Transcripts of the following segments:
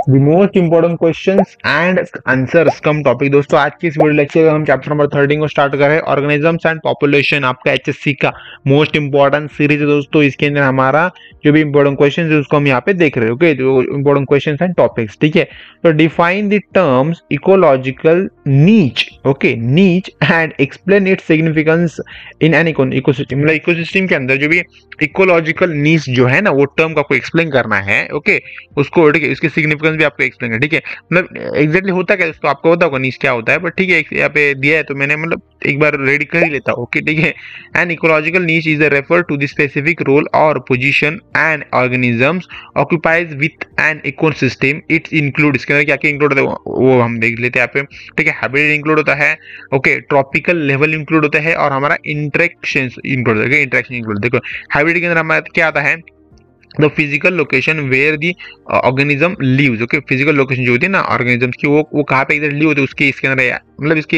The most important questions and answers come topic. दोस्तों आज की इस वीडियो लेक्चर में हम चैप्टर नंबर 13 को स्टार्ट कर रहे हैं, ऑर्गेनिजम्स एंड पॉपुलेशन। आपका एचएससी का मोस्ट इंपॉर्टेंट सीरीज है दोस्तों। इसके अंदर हमारा जो भी इंपॉर्टेंट क्वेश्चन है उसको हम यहाँ पे देख रहे हैं। ओके, जो इंपॉर्टेंट क्वेश्चन एंड टॉपिक्स, ठीक है। तो डिफाइन द टर्म्स इकोलॉजिकल नीच, ओके, नीच and explain its significance in an ecosystem. मतलब इकोसिस्टम के अंदर जो भी इकोलॉजिकल नीच जो है ना, वो टर्म को आपको एक्सप्लेन करना है। ओके, उसको, ठीक है, इसकी सिग्निफिकेंस भी आपको एक्सप्लेन है, ठीक है। मतलब एग्जैक्टली होता क्या है उसको आपको पता होगा नीच क्या होता है, बट ठीक है यहाँ पे दिया है तो मैंने मतलब एक बार रेडी कर ही लेता हूँ। ओके, ठीक है। An ecological niche is refer to the specific role और position an organisms occupies with an ecosystem. It's include, इसके अंदर क्या क्या इंक्लूड होता है वो हम देख लेते हैं यहाँ पे, ठीक है। हैबिटेट इंक्लूड होता है, ओके, ट्रॉपिकल लेवल इंक्लूड होता है, और हमारा इंटरेक्शन इंक्लूड होता है। इंटरेक्शन इंक्लूड, देखो हैबिटेट के अंदर हमारा क्या आता है, the physical location where the organism lives. Okay, physical location जो होती है ना ऑर्गेनिजम्स की, वो कहाँ पे इधर लीव होती है उसके, इसके अंदर मतलब इसके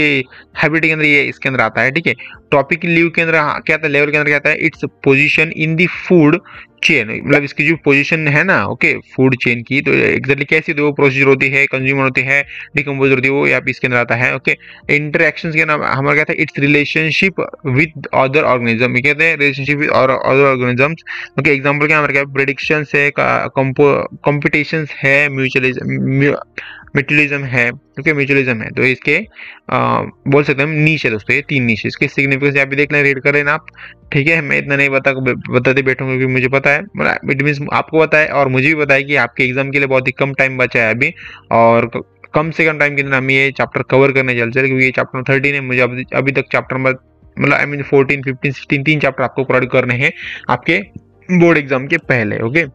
हैबिटेट के अंदर ये इसके अंदर आता है, ठीक है। टॉपिक लीव के अंदर क्या आता है, लेवल के अंदर क्या आता है, its position in the food chain. मतलब इसकी जो पोजीशन है ना, ओके, फूड चेन की, तो एग्जैक्टली कैसी होती है वो, प्रोसीजर होती है, कंज्यूमर होती है, डिकम्पोजर होती है, वो यहाँ पे इसके अंदर आता है। ओके, इंटरेक्शंस के नाम हमारा क्या था, it's relationship with other organism, ये कहते हैं relationship with other organisms. Okay, example क्या हमारे क्या, प्रेडिक्शंस है, कॉम्पिटिशंस है, म्यूचुअलिज्म है। ओके, म्यूचुअलिज्म है, तो इसके बोल सकते हैं हम नीच है दोस्तों। ये तीन नीच, इसके सिग्निफिकेंस यहाँ पे देख लें, रीड कर लेना आप, ठीक है। मैं इतना नहीं बताते बैठूंगा क्योंकि मुझे पता है, इट मीन्स आपको पता है और मुझे भी पता है कि आपके एग्जाम के लिए बहुत ही कम टाइम बचा है अभी, और कम से कम टाइम के अंदर हम ये चैप्टर कवर करने चल रहे, क्योंकि ये चैप्टर 13 है। मुझे अभी तक चैप्टर नंबर मतलब आई मीन 14, 15, 16 तीन चैप्टर आपको प्रोवाइड करने हैं आपके बोर्ड एग्जाम के पहले। ओके,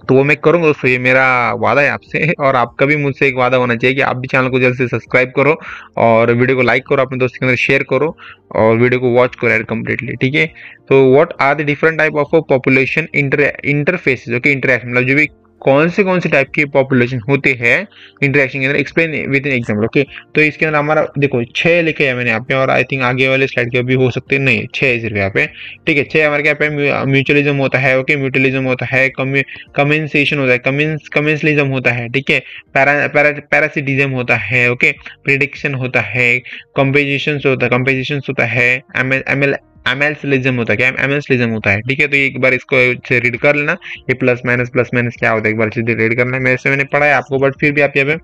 तो वो मैं करूंगा दोस्तों, ये मेरा वादा है आपसे, और आपका भी मुझसे एक वादा होना चाहिए कि आप भी चैनल को जल्द से सब्सक्राइब करो और वीडियो को लाइक करो, अपने दोस्तों के अंदर शेयर करो और वीडियो को वॉच करो यार कंप्लीटली, ठीक है। तो what are the different type of population interfaces, okay, interaction, मतलब जो भी कौन से टाइप की पॉपुलेशन होते हैं इंटरेक्शन के अंदर, explain with an example. Okay, तो इसके अंदर हमारा देखो 6 लिखे हैं मैंने यहाँ पे, और आई थिंक आगे वाले स्लाइड के भी हो सकते नहीं, 6 सिर्फ यहाँ पे, ठीक है। 6 हमारे क्या पे, म्यूचुअलिज्म होता है, ओके, म्यूचुअलिज्म होता है, कमेंसेशन होता है, कमेंसलिज्म होता है, ठीक है, पैरासिटिज्म होता है, ओके, प्रिडिक्शन होता है, कंपोजिशन होता है, एमएल्सलिज्म होता है, क्या एमएल्सलिज्म होता है, ठीक है। तो एक बार इसको रीड कर लेना, ये प्लस माइनस क्या होता है, एक बार सीधे रीड करना है। मेरे से मैंने पढ़ा है आपको, बट फिर भी आप यहाँ पे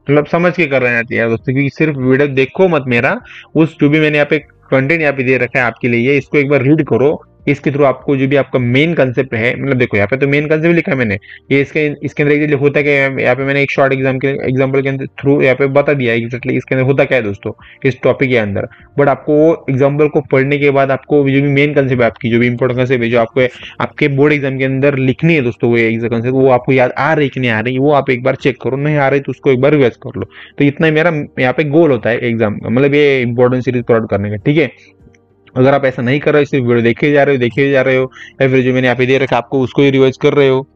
मतलब समझ के कर रहे हैं यार दोस्तों, क्योंकि सिर्फ वीडियो देखो मत मेरा, उस जो भी मैंने यहाँ पे कंटेंट यहाँ पे दे रखा है आपके लिए, इसको एक बार रीड करो। इसके थ्रू आपको जो भी आपका मेन कंसेप्ट है, मतलब देखो यहाँ पे तो मेन कंसेप्ट लिखा है मैंने, ये इसके अंदर एक्चुअली होता क्या है, यहाँ पे मैंने एक शॉर्ट एग्जाम्पल के अंदर थ्रू यहाँ पे बता दिया एक्जेक्टली इसके अंदर होता क्या है दोस्तों इस टॉपिक के अंदर। बट आपको वो एग्जाम्पल को पढ़ने के बाद आपको जो भी मेन कंसेप्ट है आपकी, जो भी इंपॉर्टेंट कंसेप्ट है, जो आपको आपके बोर्ड एग्जाम के अंदर लिखनी है दोस्तों, वो कंसेप्ट वो आपको याद आ रही कि नहीं आ रही, वो आप एक बार चेक करो, नहीं आ रही तो उसको एक बार रिवाइज कर लो। तो इतना ही मेरा यहाँ पे गोल होता है एग्जाम का, मतलब ये इंपॉर्टेंट सीरीज प्रोवाइड करने का, ठीक है। अगर आप ऐसा नहीं कर रहे हो, सिर्फ वीडियो देखे जा रहे हो, या फिर जो मैंने यहाँ पे दे रखा आपको उसको ही रिवाइज कर रहे हो,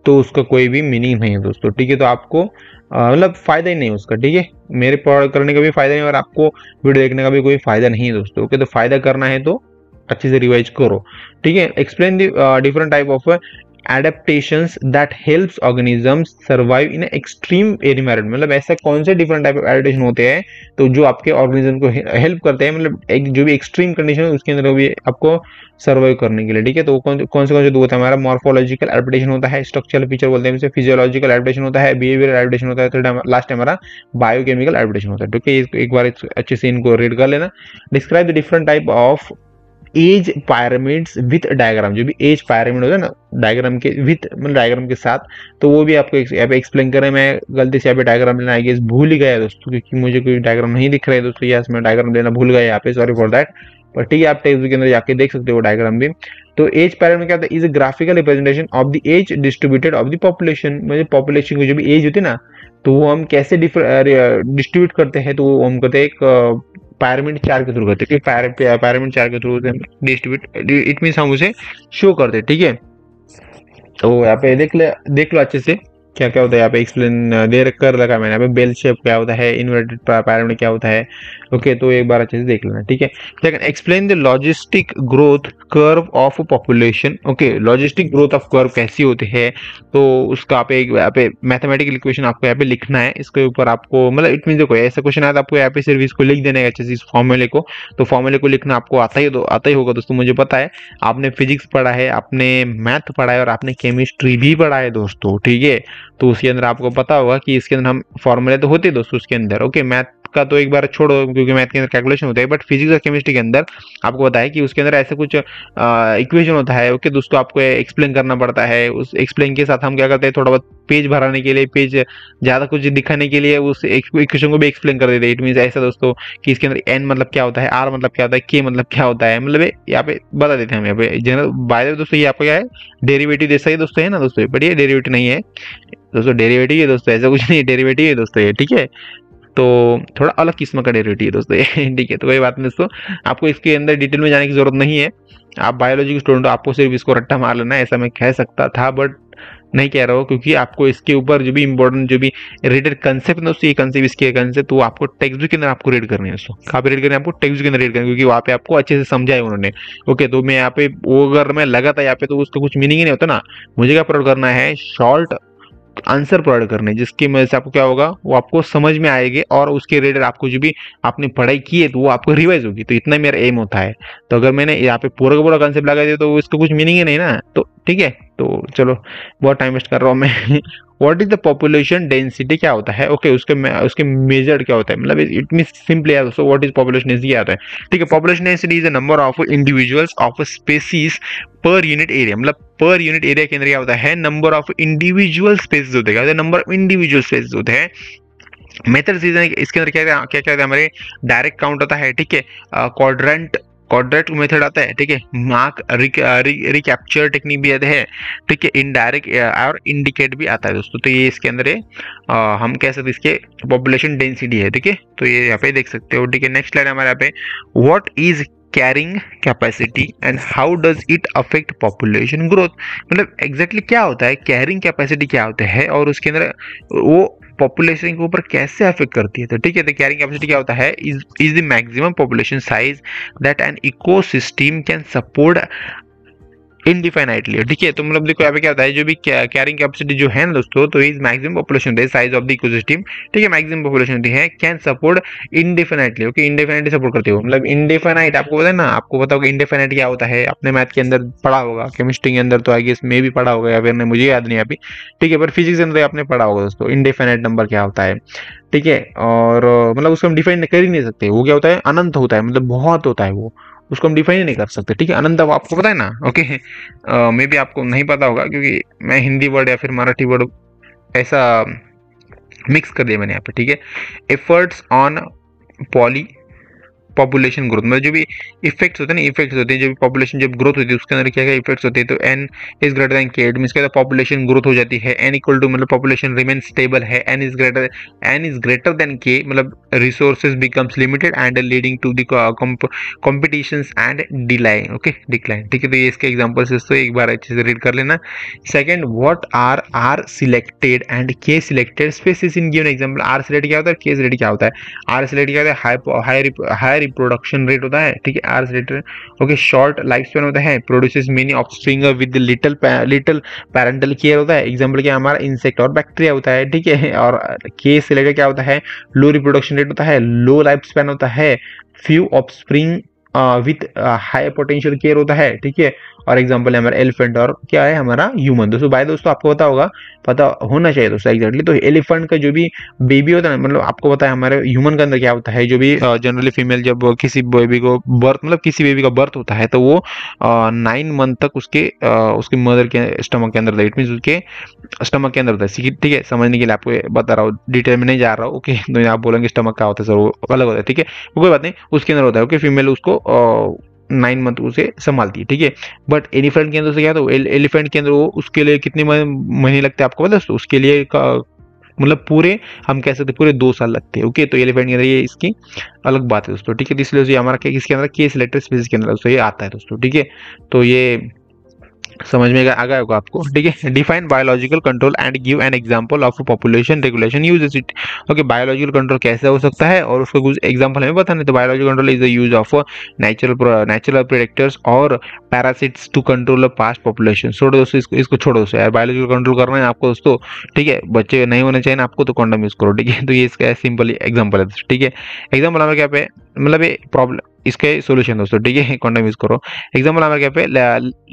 तो उसका कोई भी मीनिंग नहीं है दोस्तों, ठीक है। तो आपको मतलब फायदा ही नहीं है उसका, ठीक है। मेरे प्रोवाइड करने का भी फायदा नहीं और आपको वीडियो देखने का भी कोई फायदा नहीं है दोस्तों। ओके, तो फायदा करना है तो अच्छे से रिवाइज करो, ठीक है। Explain the different type of adaptations that helps organisms survive in extreme environment। मतलब ऐसा कौन से डिफरेंट टाइप ऑफ एडेप्टेशन होते हैं तो जो आपके ऑर्गेनिज्म को हेल्प करते हैं, मतलब एक जो भी एक्सट्रीम कंडीशन है उसके अंदर भी आपको सर्वाइव करने के लिए, ठीक है। तो कौन से दो होता है, हमारा मॉर्फोलॉजिकल एडेप्टेशन होता है, स्ट्रक्चरल फीचर बोलते हैं, फिजियोलॉजिकल एडेप्टेशन होता है, बिहेवियरल एडेप्टेशन होता है, तो लास्ट हमारा बायोकेमिकल एडेप्टेशन होता है, ठीक है। एक बार अच्छे से इनको रीड कर लेना। Describe the different type of age pyramids with diagram, जो भी एज पायरामिड होता है ना डायग्राम के विथ, मतलब डायग्राम के साथ, तो वो भी आपको यहाँ पे एक्सप्लेन करें। मैं गलती से यहाँ पे डायग्राम लेना आई गेस भूल ही गया दोस्तों, क्योंकि मुझे कोई डायग्राम नहीं दिख रहा है दोस्तों, यस मैं डायग्राम लेना भूल गया यहाँ पे, सॉरी फॉर दैट। पर ठीक है, आप टेक्स्ट बुक के अंदर जाके देख सकते हो डायग्राम भी। तो एज पैरामीटर क्या होता है, is a graphical representation of the age distributed of the population, मतलब पॉपुलेशन की जो भी एज होती है ना, तो वो हम कैसे डिस्ट्रीब्यूट करते हैं, तो वो हम करते हैं एक पायरामिड चार्ट के थ्रू करते हैं, पायरामिड चार्ट के थ्रू डिस्ट्रीब्यूट, इट मींस हम उसे शो करते हैं, ठीक है। तो यहाँ पे देख लो अच्छे से, क्या क्या होता है यहाँ पे एक्सप्लेन दे कर रखा है मैंने। यहाँ पे बेल शेप क्या होता है, इन्वर्टेड पिरामिड क्या होता है। ओके, तो एक बार अच्छे से देख लेना, ठीक है। Second, explain the logistic growth curve of population. Okay, logistic growth of curve कैसी होती है, तो उसका आप एक यहाँ पे मैथमेटिकल इक्वेशन आपको यहाँ पे लिखना है। इसके ऊपर आपको मतलब इट मीन देखो ऐसा क्वेश्चन आया तो आपको यहाँ पे सिर्फ इसको लिख देना है अच्छे से, इस फॉर्मूले को। तो फॉर्मूले को लिखना आपको आता ही होगा दोस्तों, मुझे पता है। आपने फिजिक्स पढ़ा है, आपने मैथ पढ़ा है और आपने केमिस्ट्री भी पढ़ा है दोस्तों, ठीक है। तो उसके अंदर आपको पता होगा कि इसके अंदर हम फॉर्मूले तो होते हैं दोस्तों उसके अंदर। ओके, मैथ का तो एक बार छोड़ो क्योंकि मैथ के अंदर कैलकुलेशन होता है, बट फिजिक्स और केमिस्ट्री के अंदर आपको पता है कि उसके अंदर ऐसे कुछ इक्वेशन होता है। ओके दोस्तों, आपको एक्सप्लेन करना पड़ता है। उस एक्सप्लेन के साथ हम क्या करते हैं, थोड़ा बहुत पेज भराने के लिए, पेज ज्यादा कुछ दिखाने के लिए उस इक्वेशन को भी एक्सप्लेन कर देते हैं। इट मीन ऐसा दोस्तों कि इसके अंदर एन मतलब क्या होता है, आर मतलब क्या होता है, के मतलब क्या होता है, मतलब यहाँ पे बता देते हैं हम यहाँ पे जनरल। बाय द वे दोस्तों, ये आपका क्या है, डेरिवेटिव जैसा ही दोस्तों है ना दोस्तों, बट ये डेरिवेटिव नहीं है दोस्तों, डेरिवेटिव है दोस्तों, ऐसा कुछ नहीं, डेरिवेटिव है दोस्तों ये, ठीक है। तो थोड़ा अलग किस्म का डेरिवेटिव है दोस्तों ये ठीक है। तो कोई बात नहीं दोस्तों, आपको इसके अंदर डिटेल में जाने की जरूरत नहीं है। आप बायोलॉजी के स्टूडेंट हो, आपको सिर्फ इसको रट्टा मार लेना है, ऐसा मैं कह सकता था बट नहीं कह रहा हूँ, क्योंकि आपको इसके ऊपर जो भी इंपॉर्टेंट जो भी रिलेटेड कंसेप्ट है दोस्तों, ये कंसेप्ट इसके कंसेप्ट, वो आपको टेक्स्ट बुक के अंदर आपको रीड करनी है दोस्तों। कहाँ पे रीड करनी है आपको, टेक्स्ट बुक के अंदर रीड करनी है, क्योंकि वहाँ पे आपको अच्छे से समझा है उन्होंने। ओके, तो मैं यहाँ पे वो अगर मैं लगा था यहाँ पे तो उसका कुछ मीनिंग ही नहीं होता ना। मुझे क्या प्रोवाइड करना है, शॉर्ट आंसर प्रोवाइड करने, जिसकी वजह से आपको क्या होगा, वो आपको समझ में आएगी और उसके रिलेटेड आपको जो भी आपने पढ़ाई की है तो वो आपको रिवाइज होगी। तो इतना मेरा एम होता है। तो अगर मैंने यहाँ पे पूरा का पूरा कंसेप्ट लगा दिया तो इसका कुछ मीनिंग ही नहीं ना, तो ठीक है। तो चलो, बहुत टाइम वेस्ट कर रहा हूँ मैं what is the population density, क्या होता है। ओके, उसके मेजर्ड क्या होता है, मतलब इट मीन सिंपली है दोस्तों, व्हाट इज पॉपुलेशन डेंसिटी क्या होता है, ठीक है। Population density is the number of individuals of species per unit area, मतलब पर यूनिट एरिया के अंदर क्या होता है, नंबर ऑफ इंडिविजुअल स्पेसेस होते हैं, नंबर ऑफ इंडिविजुअल स्पेसेस होते हैं। मेथड इसके अंदर क्या क्या क्या होता है, हमारे डायरेक्ट काउंट होता है, ठीक है। क्वाड्रेंट क्वाड्रेंट मेथड आता है, ठीक है। मार्क रिकैप्चर टेक्निक भी आता है, ठीक है। इनडायरेक्ट और इंडिकेट भी आता है दोस्तों। तो ये इसके अंदर है, हम कह सकते इसके पॉपुलेशन डेंसिटी है, ठीक है। तो ये यहाँ पे देख सकते हो, ठीक है। नेक्स्ट स्लाइड हमारे यहाँ पे, what is carrying capacity and how does it affect population growth, मतलब एग्जैक्टली क्या होता है कैरिंग कैपेसिटी, क्या होता है और उसके अंदर वो पॉपुलेशन के ऊपर कैसे अफेक्ट करती है। तो ठीक है, तो कैरिंग कैपेसिटी क्या होता है, is the maximum population size that an ecosystem can support indefinitely, ठीक है। तो मतलब देखो यहाँ पे क्या होता है, जो भी कैरिंग कैपेसिटी जो है ना दोस्तों, तो इज मैक्सिमम पॉपुलेशन होती है साइज ऑफ द इकोसिस्टम, ठीक है। मैक्सिमम पॉपुलेशन होती है, कैन सपोर्ट इनडिफाइनाइटली, ओके। इनडिफाइनाइटली सपोर्ट करते हो, मतलब इनडिफाइनाइट आपको पता है ना, आपको पता होगा इनडिफाइनाइट क्या होता है, अपने मैथ के अंदर पढ़ा होगा, केमिस्ट्री के अंदर तो आई गेस में भी पढ़ा होगा या फिर नहीं, मुझे याद नहीं अभी, ठीक है। पर फिजिक्स के अंदर आपने पढ़ा होगा दोस्तों, इनडिफाइनाइट नंबर क्या होता है, ठीक है। और मतलब उसको हम डिफाइन कर ही नहीं सकते, वो क्या होता है, अनंत होता है, मतलब बहुत होता है वो, उसको हम डिफाइन नहीं कर सकते, ठीक है। अनंत आपको पता है ना, ओके। मे भी आपको नहीं पता होगा क्योंकि मैं हिंदी वर्ड या फिर मराठी वर्ड ऐसा मिक्स कर दिया मैंने यहाँ पे, ठीक है। Efforts on poly population growth, मतलब जो भी इफेक्ट्स होते हैं ना, इफेक्ट्स होते हैं जो भी पॉपुलेशन जब ग्रोथ होती है उसके अंदर क्या क्या इफेक्ट्स होते हैं। तो N is greater than K, means क्या पॉपुलेशन ग्रोथ हो जाती है। एन इक्वल टू मतलब पॉपुलेशन रिमेन स्टेबल है। N is greater than K, मतलब resources becomes limited and leading to the competitions and decline, okay, decline, ठीक है। तो ये इसके एग्जांपल्स तो एक बार अच्छे से रीड कर लेना। Second, what are selected and K selected species in given example. R select क्या होता है, के सिलेक्ट क्या होता है। आर सिलेक्ट क्या होता है, हाई रिप्रोडक्शन रेट होता है, ठीक है। Are selected, okay. Short life span होता है, produces many offspring with little parental care होता है। एग्जांपल क्या हमारा इंसेक्ट और बैक्टीरिया होता है, ठीक है। और के सिलेक्टेड क्या होता है, लो रिप्रोडक्शन रेट होता है, लो लाइफ स्पैन होता है, few offspring with high potential care होता है, ठीक है। और एग्जांपल है हमारा एलिफेंट और क्या है हमारा ह्यूमन। दोस्तों बाय दोस्तों आपको पता होगा, पता होना चाहिए दोस्तों एग्जैक्टली। तो एलिफेंट का जो भी बेबी होता है, मतलब आपको पता है हमारे ह्यूमन के अंदर क्या होता है, जो भी जनरली फीमेल जब किसी बेबी को बर्थ, मतलब किसी बेबी का बर्थ होता है तो वो 9 मंथ तक उसके मदर के स्टमक के अंदर था, इट मीन उसके स्टमक के अंदर होता है, ठीक है। समझने के लिए आपको बता रहा हूँ, डिटेल में नहीं जा रहा हूँ, ओके। तो आप बोलेंगे स्टमक का होता है सर, वो अलग होता है, ठीक है, वो कोई बात नहीं, उसके अंदर होता है, ओके। फीमेल उसको 9 मंथ उसे संभालती है, ठीक है। बट एलिफेंट के अंदर से क्या, तो एलिफेंट के अंदर वो उसके लिए कितने महीने लगते हैं आपको पता है, उसके लिए मतलब पूरे हम कह सकते पूरे 2 साल लगते हैं, ओके। तो एलिफेंट के अंदर ये इसकी अलग बात है दोस्तों, ठीक है। इसलिए हमारा इसके अंदर के सिलेक्टेड स्पीसीज के अंदर दोस्तों ये आता है दोस्तों, ठीक है। तो ये समझ में आ गया होगा आपको, ठीक है। Define biological control and give an example of population regulation uses it. Okay, biological control कैसे हो सकता है और उसका कुछ एग्जांपल हमें बताना है। तो biological control is the use of natural predators और parasites to control pest population. छोड़ो दोस्तों, इसको छोड़ो दोस्तों यार, बायोलॉजिकल कंट्रोल करना है आपको दोस्तों, ठीक है। बच्चे नहीं होने चाहिए ना आपको, तो कंडोम यूज करो, ठीक है। तो ये इसका सिंपल एग्जाम्पल है, ठीक है। एग्जाम्पल हमारे क्या पे, मतलब ये प्रॉब्लम, इसके सोल्यूशन दोस्तों, ठीक है। कंडोम यूज करो। एग्जाम्पल हमारे क्या पे,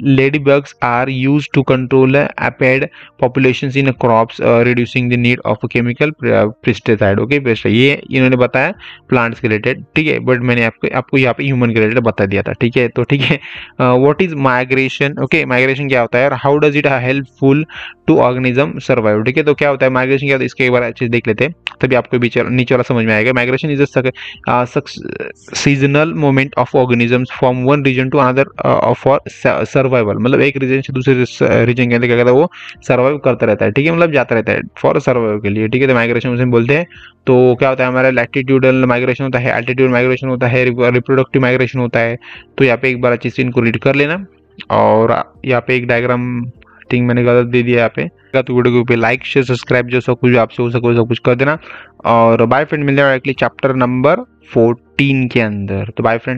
ladybugs are use to control aphid population in crops reducing the need of chemical pesticide. Okay, pesticide ये इन्होंने बताया प्लांट्स के रिलेटेड, ठीक है। बट मैंने आपको यहाँ पे ह्यूमन के रिलेटेड बता दिया था, ठीक है। तो ठीक है, what is migration. Okay, migration क्या होता है और how does it helpful to organism survive, ठीक है। तो क्या होता है माइग्रेशन, क्या होता है, इसके एक बार अच्छे से देख लेते हैं, तभी आपको नीचे वाला समझ में आएगा। Migration is seasonal movement of organisms from one region to another for survival. मतलब एक रीजन से दूसरे रीजन के अंदर क्या करता है, वो सर्वाइव करता रहता है, ठीक है। मतलब जाता रहता है फॉर सर्वाइव के लिए, ठीक है। तो माइग्रेशन उसे बोलते हैं। तो क्या होता है हमारा, लैटिट्यूडल माइग्रेशन होता है, एल्टीट्यूड माइग्रेशन होता है, रिप्रोडक्टिव माइग्रेशन होता है। तो यहाँ पे एक बार अच्छे से इनको रीड कर लेना। और यहाँ पे एक डायग्राम थिंग मैंने गलत दे दिया यहाँ पे, तो वीडियो को लाइक शेयर सब्सक्राइब जो सब कुछ आपसे हो सके सब कुछ कर देना। और बाय फ्रेंड, मिलने वाला चैप्टर नंबर 14 के अंदर। तो बाय फ्रेंड्स।